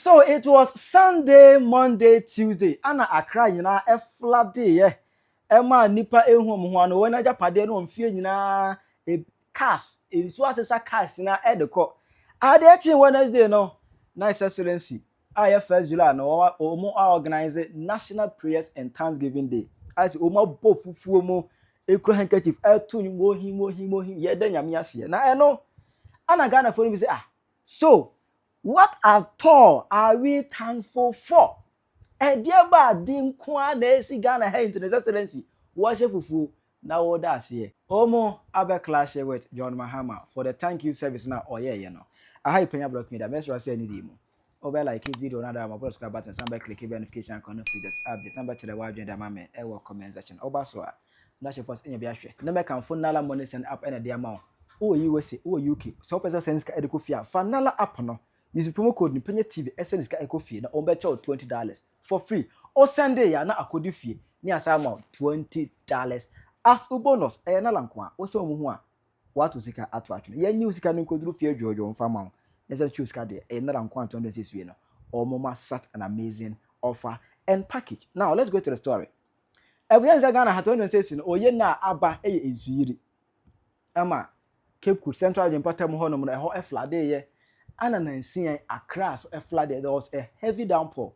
So it was Sunday, Monday, Tuesday. Ana Accra nyina e flooded ye. Ema nipa ehu omho ano wona japade no mfie nyina e cars ensu asesa cars na e de ko. Ade achi Wednesday no, Nice Excellency. I first July no omo organize National Prayers and Thanksgiving Day. As omo bofufuo mo ekro handkerchief etu nyimo himo ye de nyame ase. Na eno ana Ghana for be say so what at all are we thankful for? Dear bad dim kwa na esi Ghana here into the Excellency. Worship fufu na wo da ase. Omo abe clash with John Mahama for the thank you service na oye you know. I Penyah block me that best say any demo. Over like this video na da my subscribe button somebody click the notification icon of this update number to the wide and mama e wo comment section. Oba so a na she first enya bi ahwe. Na me kan phone nala money send app and the amount. O USA o UK. So person send ska edeko fia. Fa nala app no. Use promo code ni Penyah TV send ska edeko fia na on be charge $20 for free. O Sunday ya na akodi fie. Ni asa amount $20 as a bonus e na lanko a. O se omo ho a what to sika atu atwe. Ye nyi sika no koduru fie dwojo mfa ma. Let's choose card there. Another one 26 no. Or mama such an amazing offer and package. Now let's go to the story. Everyone's Ghana had 26 no oye na aba eye ensuiri. Ama Cape Coast Central Impatam ho no mo e ho e flood ye. Ana na nsia Accra so e flood there was a heavy downpour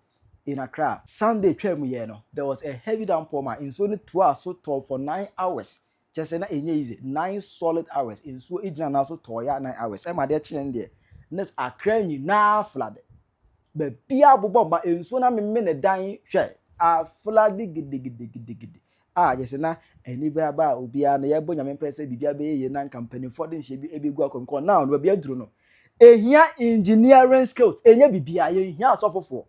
in Accra. Sunday twam ye no. There was a heavy downpour ma in so 2 hours so tall for 9 hours. Just na enye easy 9 solid hours in so ejina na so tall ya 9 hours. E ma dey chen there. Nes Accra nyina flood. Be bia bobomba enso na memme ne dan hwe a flood gidi. Yes na eni bia ba obia na yebo nyame pese bibia be ye na company for den hye bi ebegu akonko now no bia duru no ehia engineering skills enya bibia ye hia asofofo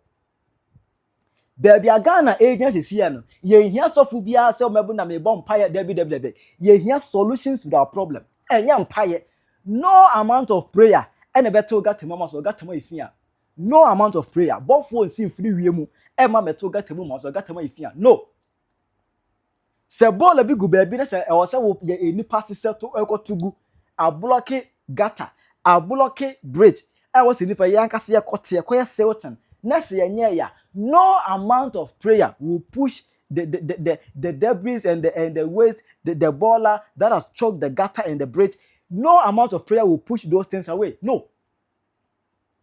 be bia Ghana agency sia no ye hia asofu bia se o mebu na me bom paye debi ye hia solutions to our problem enya mpaye no amount of prayer and a better got mama so got my fear. No amount of prayer. Both phone see free wiemu. Emma meto got mama so got my fear. No. Se bola bi gu baby na se e wose wo ye eni pass settle eko tugu. A block gata. A block bridge. E wose ni pa yanka se yekote ekoye Selton. Next ye nye ya. No amount of prayer will push the debris and the waste the baller that has choked the gutter and the bridge. No amount of prayer will push those things away. No.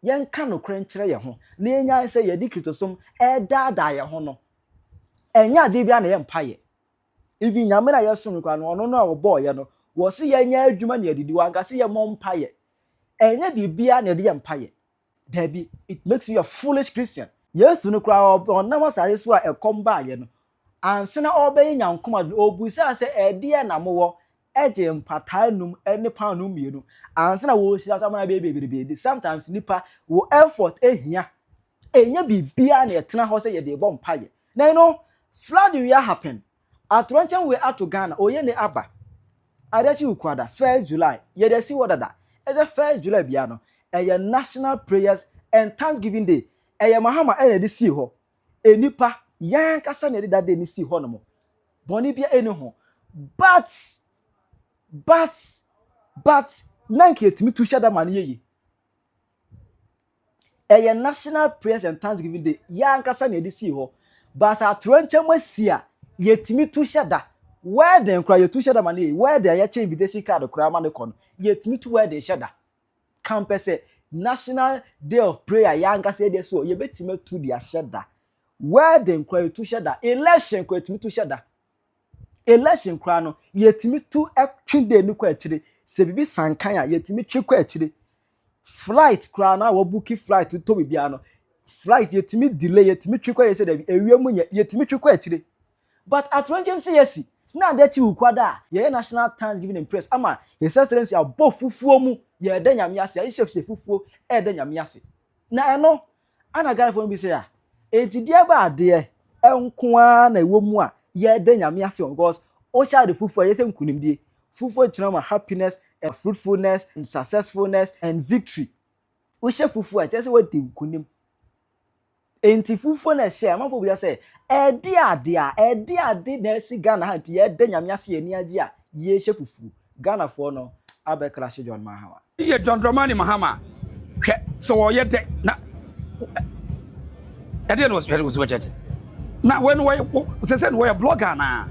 Yen kano krenchire ye ho. Na enya se ye di kritosom e dada ye ho no. Enya de bia na ye mpaye. Even nyame na ye som kwa no ono no a wo boy ye no. Wo se ye nya adwuma na yedidi wanka se ye mo mpaye. Enya bibia na de ye mpaye. Dabi it makes you a foolish Christian. Yesu no kwa onam asare so a ekomba ye no. Anse na obeye nyankoma obusa se e de na mowo eje mpatanum ene panum mienu anse na wo hira sama na be sometimes nipa wo effort ehia enya bibia na etena ho se ye de bom paye na you know flood will happen at Ronchen we at to Ghana oye ne aba adachi ukwada 1st July ye de si wodada as a 1st July bia no eye National Prayers and Thanksgiving Day eye Mahama ene de si ho enipa yan kasa na de that day ni si ho no mo boni bia ene ho but nanke etimi tu shada man yeyi eye National Prayers and Thanksgiving Day ya nkasa na edisi ho but atronche masia yetimi tu shada where den kra yetu shada man yeyi where den ya che invitation card kra man kon yetimi tu where den shada campus National Day of Prayer ya nkasa de so ye betime tu dia shada where den kra yetu shada election kra yetimi tu shada election kra no yetimi tu twinde ni kwa akire se bibi sankan a yetimi twe kwa akire flight kra na wo booki flight to bibia no flight yetimi delay yetimi twe kwa yese da ewiem nya yetimi twe kwa akire but at one James yesi na da chi ukwada ye National Thanksgiving and Praise ama his excellency abofufuo mu ye da nyame ase a chef fufuo e da nyame ase na eno ana gara fo bi se a ejidie ba ade enko a na ewo mu a ye da nyame ase because o sha de fufuo ye se nkunimdie fufuo chinama happiness and fruitfulness and successfulness and victory o sha fufuo a tese we de nkunim enti fufuo na share amafo bi say ede ade na si Ghana ha ye da nyame ase ye ni age a ye sha fufuo Ghana for no abe clash John Mahama ye John Mahama hwe so wo ye de na I didn't was what now when we say we a blogger na.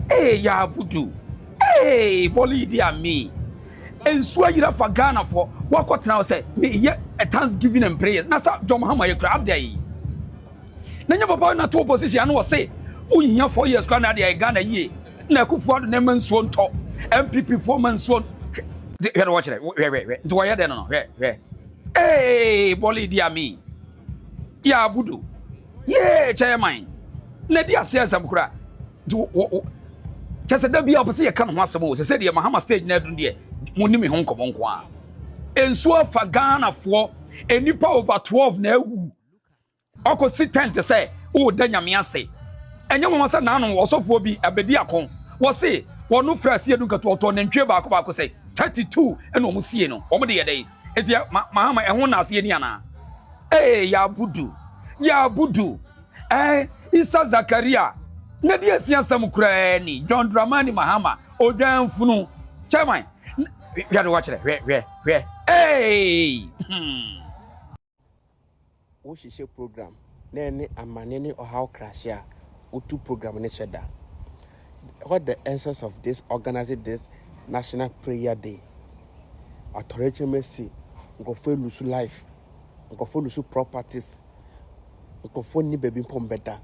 Hey ya budu. Hey boli dia me. Ensuo yira for Ghana for what now say me a thanksgiving and prayers. Na sa John Mahama ye grab there. Na nya papa na to opposition no say unya 4 years kwa na dey Ghana ye. Na Akufo-Addo na mansuo nto. MPP for mansuo. Here watch it. Wait. Do I no? Hey boli dia me. Ya budu. Yeah, chairman. Na dia say asam kura. Just da bia opose ye kan ho asem o se de Mahama stage na dun de moni me ho nkomo nko a ensuo fa Ghana fo enipa over 12 na awu okosi tent say o da nyame ase enye mo se na anu osofo bi abedi akon wo se wonu frase edu kato oto na ntwe baako say 32 ena omo sie no omo de ye dey eti Mahama ehun na ase ni ana ya budu Isa Zakaria na dia sia sam kura ni John Mahama odwan funu chairman ya do watch it wo hihye program na ene amane ne ohaw crashia otu program ne sheda. What the essence of this organizing this National Prayer Day? Authority mercy go for lose life, go for lose properties, go for ni baby pom better.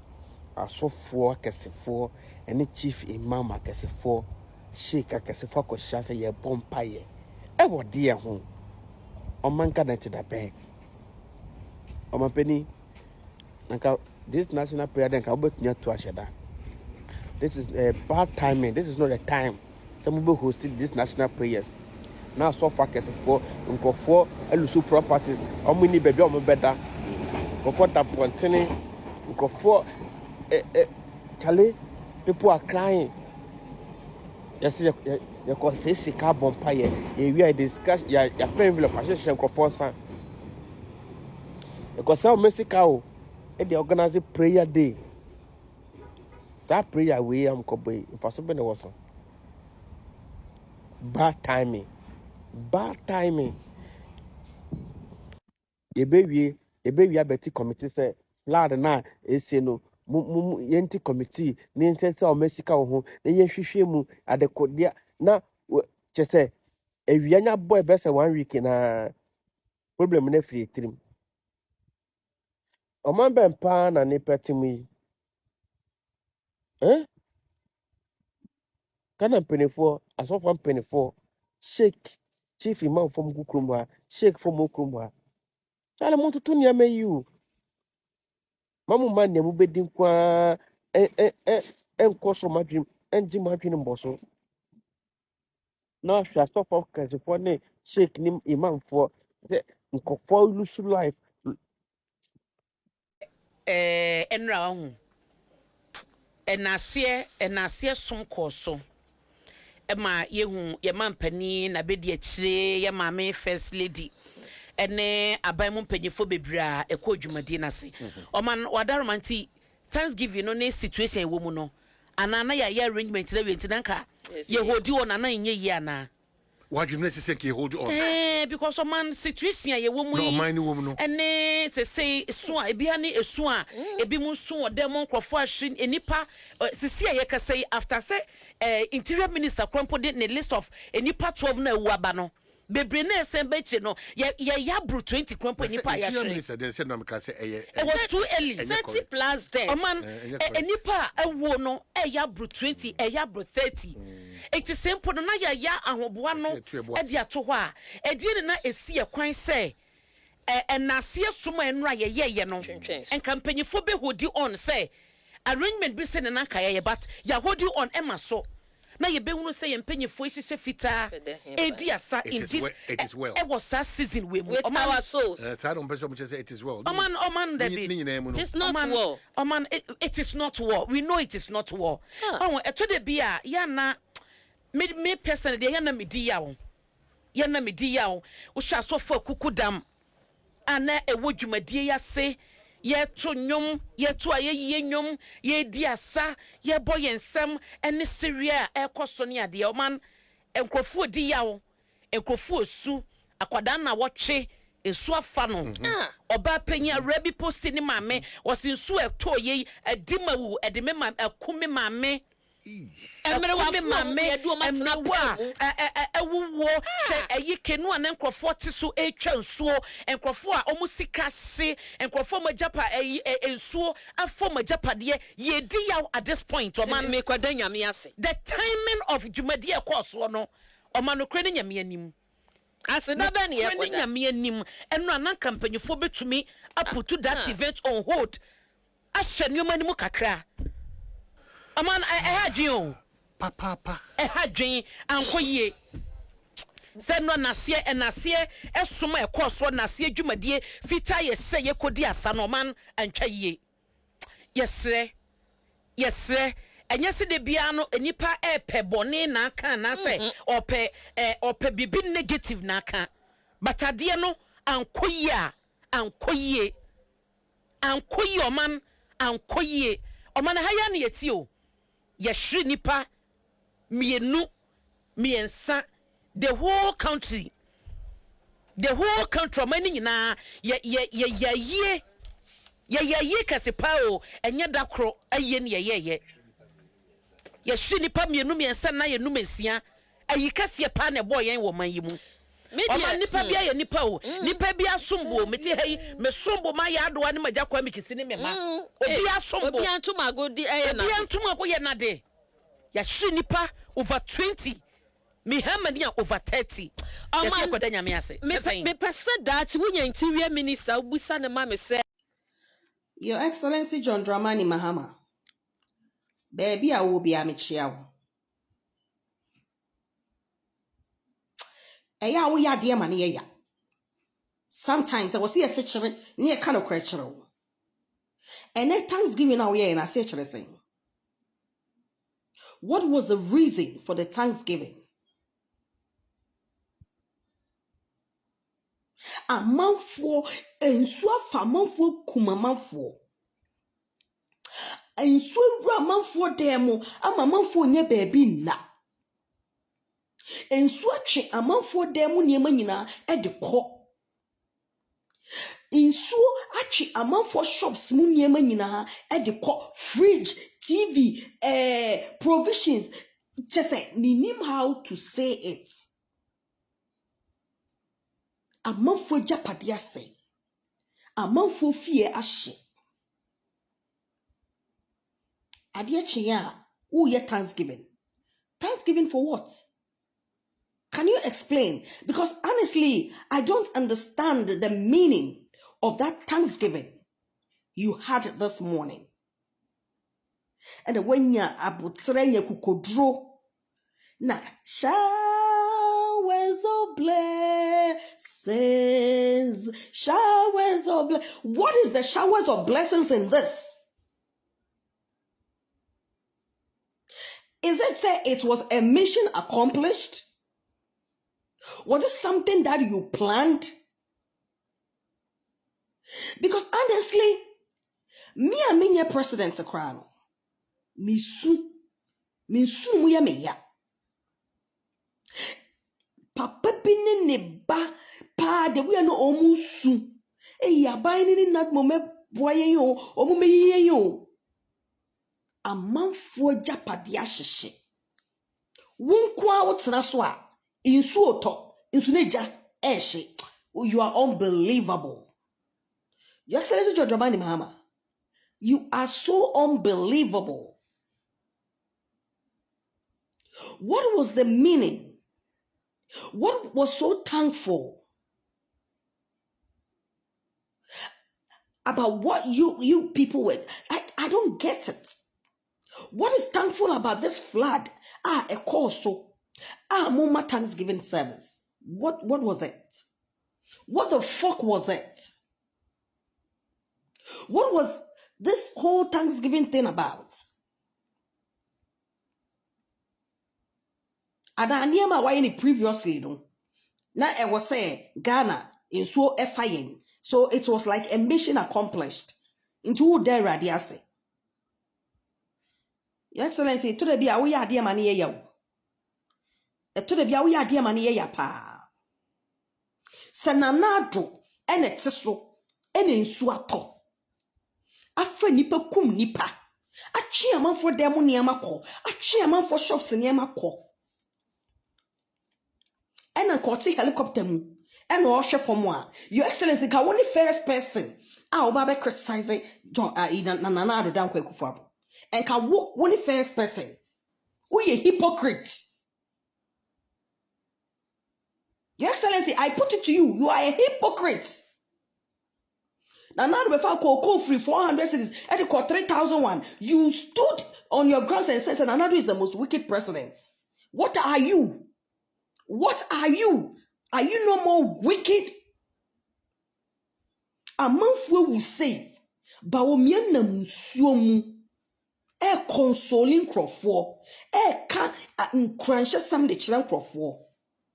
Asofo akesefo ene chief imam akesefo sheik akesefo akosha se ye bompaye e wode ye ho omanka na ti da ben omapeni nka this national prayer day nka obetunya to asheda. This is bad timing. This is not the time some people hosted this national prayers now. So far akesefo nkofo elusu properties omuni baby omo better nkofo tapontene nkofo Charlie, people are crying. Yes, you can say Sika Bompire. We are discuss your envelope. I should share for son. You can say Mexico and the organizing prayer day. That prayer we am Kobe. If I somebody was bad timing. A baby, a betty committee say, Lad na is no. Yenti committee ni nsense o mesika ho na yehwehwe mu adekodia na chese ewianya boy be se 1 week na problem na free trim o man ben pa na ne petim yi kana penefo asofo penefo shake chief imam from gukrumwa shake from okrumwa sale muntu tunia meyu mamu man ne mu bedin kwa enkoso madrim enji madrim mboso na hwa stop of case for ne shake ni imam for nkofo lose life enra hu enasie som koso ema yehu ye mampani na bedi akire ye maame first lady ene aban mu mpanyifo bebra ekọ dwumadi na se oman wadaromanti Thanksgiving no ne situation ewo mu no anana ya arrangement na wenti nanka ye hodi on ana nye yi ana what you say ke hold on because man situation ye wo mu no man ni wo mu no ene say so a ebia ne esu a ebi mu so odem nkrofo ahwe enipa sisi ye ka say after say interior minister krompo de ne list of enipa 12 na ewu aba no bebre na esembeche no ya bru 20 krompo enipa ya hwe minister then said no me say it was too early 30 plus there man enipa ewu no ya bru 20 ya bru 30 it is simple no na ya ahoboa no e dia to ho a e die ne na esi ekwan say enasie soma enra ye no en campaignfo be hodi on say arrangement be say na nka ye but ya hodi on ema so na ye be hunu say ye mpanyfo ihye fita ediasa in this it is well it was that season we with our souls I don't person say it is well oman it's not war oman it is not war we know it is not war eto de bia ya na me person de ya na medi ya wo hwa so fa kukudam ana ewo dwumadie ya se ye to nyom ye to aye nyom ye di asa ye boy ensem ene seria ekoso ne ade o man enkrofo di yawo enkrofo su akwadan na wotwe Ensu afa no. Oba Penyah rebi posti ni maame was ensu eto ye edima wu edime maame akumi maame. Emre wa me maame emnawa ewuwo se eyikenu an enkrofo ti so etwa nsuo enkrofo a omusika se enkrofo majapa ensuo afo majapade ye di yaw at this point oman me kwada nyame ase the timing of jumadi e course no oman no kreni nyame anim ase da be ne kwada nyame anim eno anan campanyfo betumi put that event on hold ahye nyoma nimu kakra aman ehadwen papa ehadwen ankoye se no nasie enase esoma ekoso nasie dwumadie fita ye se ye kodi asa no man antwa yie yesre enye se de bia no enipa pebone na aka na se ope bibi negative na aka batade no ankoye oman ankoye oman haya ne yeti o yeshri nipa mienu miensa the whole country mani nyina ye kasepa o enye dakro aye ne ye yeshri nipa mienu miensa na ye numensia ayi kase pa na boy yen wo man yi mu Oma nipa bia ye nipa o nipa bia sombo meti hei me sombo ma ya adoa ne magya kwa mikisi ne mema obi asombo obi antuma agodi na obi antuma ko ye na de ya hye nipa over 20 me hamani over 30 yes ko da nyame ase me pese that wunya interior minister busa ne ma me se Your Excellency John Mahama baby a wo bia me chia wo eya wo ya de ma ne ya sometimes I was see a sechere ne ka no kra kire wo and at Thanksgiving now yeah na say kire saying what was the reason for the Thanksgiving? Amanfo ensu afa amanfo kumamanfo ensu wura amanfo demo ama amanfo nye baby na ensu atwe amanfo demo niema nyina e de kɔ ensu atwe amanfo shops mu niema nyina e de kɔ fridge TV provisions just say minim how to say it amanfo japade ase amanfo fie ahye ade achia who ye Thanksgiving for what? Can you explain? Because honestly, I don't understand the meaning of that Thanksgiving you had this morning. And when ya abutrenya kukodro na showers of blessings. What is the showers of blessings in this? Is it that it was a mission accomplished? Was it something that you planned? Because honestly, me and me president Accra, me su mu ya me ya. Papa bine ne ba pa de we no omu su. E ya ba ni nat mo me boye yo, omu me ye yo. Amanfo japade ahyehye. Wonko a wotena so a insu oto, insu neja ehye. You are unbelievable. Your Excellency John Mahama, you are so unbelievable. What was the meaning? What was so thankful about what you people were? I don't get it. What is thankful about this flood? A course so. Mama Thanksgiving service. What was it? What the fuck was it? What was this whole Thanksgiving thing about? And I knew my why previously no. Now I was saying Ghana in so FIN. So it was like a mission accomplished. Into there radiase. Your Excellency, to the bia we are dear money ya. To the bia we are dear money ya pa. Senanado ene teso ene nsu ato afa nipa kum nipa atwe amanfo dem niam akọ atwe amanfo shops niam akọ ena koti helicopter mu ena o hwe fom a your excellency ka woni first person a oba be criticize John na adodan kwakufo and ka woni first person who ye hypocrite. Your excellency, I put it to you, you are a hypocrite. Now before call free 400 cities and you call 3,001. You stood on your grounds and said Nanado is the most wicked president. What are you? What are you? Are you no more wicked? A month will say, Baomiana Musuomu, a consoling crofo, a can crunch some the children crofo.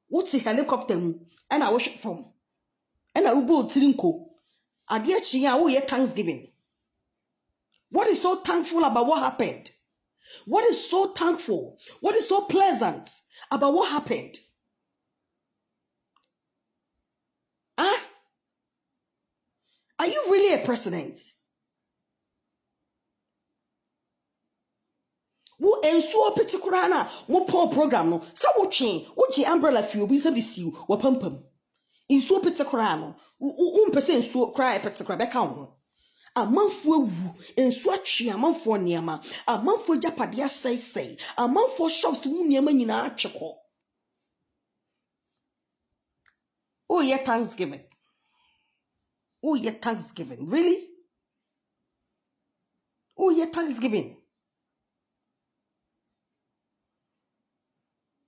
What's a helicopter? And I worship from. And I will go Trinko. Adia Chia, oh, yeah, Thanksgiving. What is so thankful about what happened? What is so thankful? What is so pleasant about what happened? Huh? Are you really a president? Wo enso particular na mo pon program no sa wo twen wo gi umbrella fi obi se bisiu wo pampam enso particular no wo mpese enso cry particular be ka ho amanfo awu enso atwe amanfo niama amanfo japade asai amanfo shops mu niama nyina atweko oh yeah Thanksgiving really oh yeah Thanksgiving.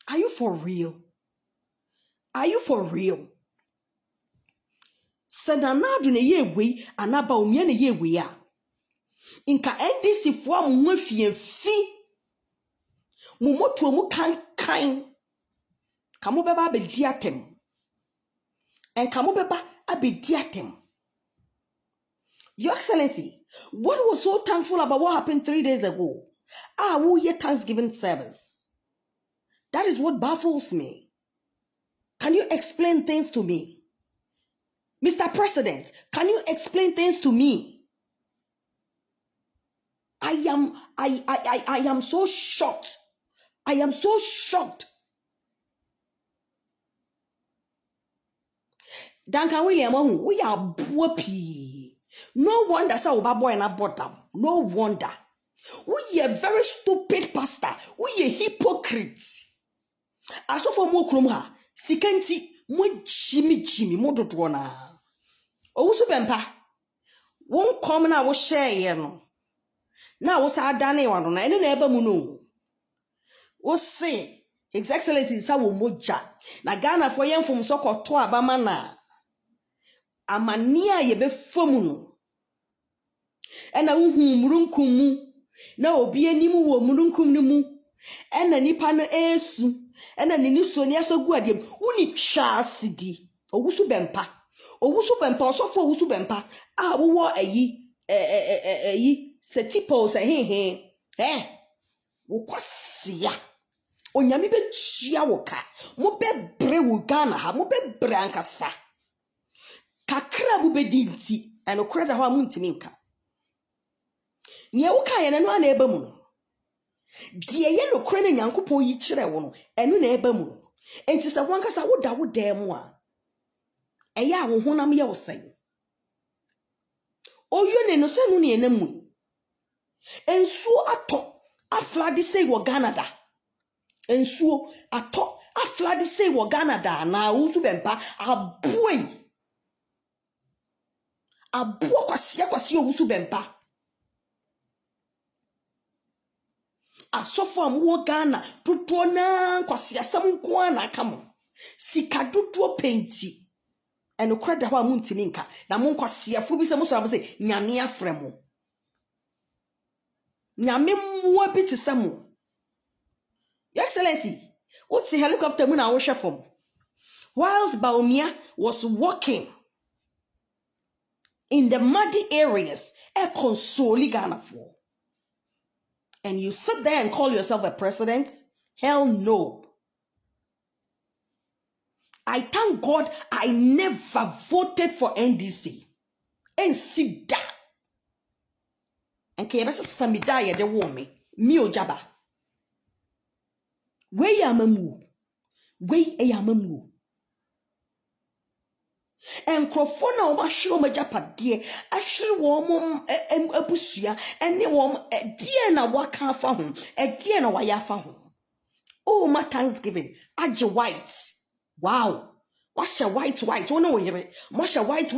Are you for real? Are you for real? Senanadu ne ye we anaba umye ne ye we ya. Inka NDC fo amwe fi. Mumotu mu kan. Kamu beba abedi atem. En kamu beba abedi atem. Your Excellency, what was so thankful about what happened 3 days ago? Wo ye Thanksgiving service. That is what baffles me. Can you explain things to me? Mr. President, can you explain things to me? I am so shocked. I am so shocked. Duncan William, we are boopy. No wonder say oba boy na bottom. No wonder. We are very stupid pastor. We are hypocrites. Aso for mo krom ha sikanti mo jimi mo dodo na owusu bempa won kom na wo share ye no na wo sa adane wa no na ene na eba mu no wo se his excellency sa wo moja na Ghana for yem fom so koto abama na amania ye be fomu no ena uhu murunkum mu na obi animu wo murunkum ni mu ena nipa no esu ena nini so ni asogu adiem woni twa asidi owusu bempa osofo owusu bempa a wo ayi setipo se wo kwasia onyame be tua wo ka mo be bre wo Ghana ha mo be bre ankasa kakra bu be dinti eno kora da ho amuntimi nka ne wo ka ye no ana eba mu no die ye no kora na Nyankopon yi kire wo no eno na eba mu enti se wankasa wo da wo dem a eya wo honam ye wo sen oyo ne no se no ne enamu ensuo ato aflade sei wo Canada ensuo ato aflade sei wo Canada na usu bempa abuo kwasi owusu bempa asofo amwo Ghana tutuo na kwasi asam nko na akam sika tutuo penti eno kreda ho amuntini nka na mo kwasi afo bi se mo so am se nyame afremo nyame mwa bi te samo Your Excellency what's the helicopter mu na wo hwe fom whilst Baumia was walking in the muddy areas a console Ghana for. And you sit there and call yourself a president? Hell no. I thank God I never voted for NDC. And sit down. And Kayabasa Samida ya de woman. Mio Jaba. Where yamamu? Where yamamu? And Crofona wa shiro majapa dear. Ashri wom ebusia. And ne wom dear na waka fa home. Dear na waya fa home. Oh, my Thanksgiving. Aje white. Wow. Wash a white. Oh no, here. Wash a white.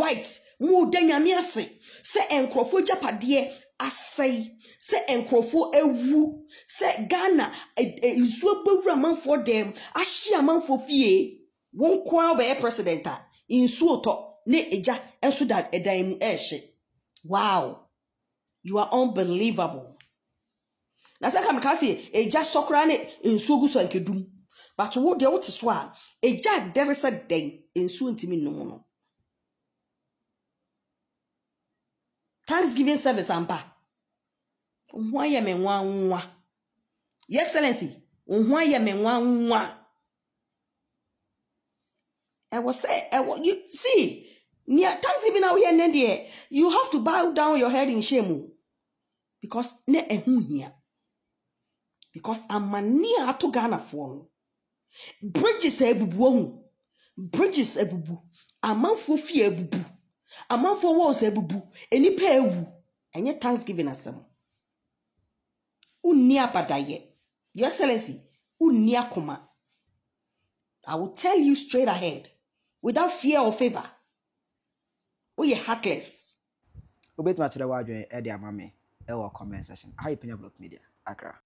Mu denya miase. Se enkrofo japade asai. Se enkrofo ewu. Se Ghana nsuo bewura man for them. Ahia man for fie. Won kwa be presidenta. Nsuo to ne eja enso da edan mu ehye. Wow. You are unbelievable. Na saka mekase eja sokra ne nsuo gu so ankedum. But wo de what is wa eja there is a day nsuo ntimi no no. Thanksgiving service ampa. Ohwa ye me nwa. Your Excellency, ohwa ye me nwa. I was say you see near Thanksgiving now here nende you have to bow down your head in shame because ne ehu here. Because amania to Ghana for bridges ebubu. Bridges ebubu. Amanfo fie ebubu. Amanfo walls ebubu. Enipa ewu. Enye Thanksgiving asem. Unni abadaye. Your Excellency, unni akoma. I will tell you straight ahead, without fear or favor. We are heartless. Obet match the word Eddie Amame. Our comment section. Hi Penyah Block Media. Accra.